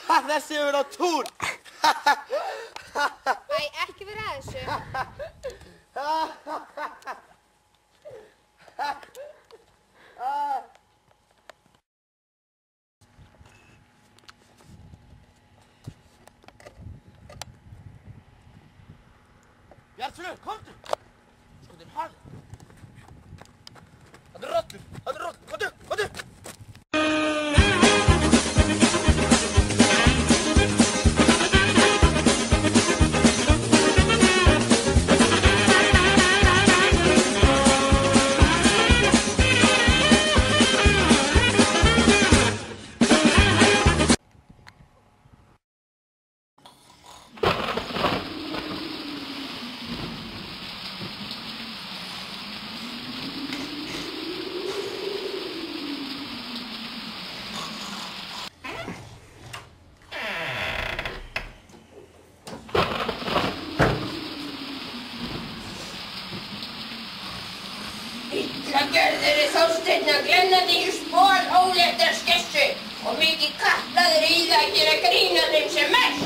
Þessi hefur verið á túr. Æ, ekki vera að þessu. Bjartsflug, komdu! Sko, þinn harði. Það er rottur, komdu! Illa gjörður Þorsteinn að glenna þig í spor óléttar skessu og mikið kaplaður í það að gera grín að þeim sem mest.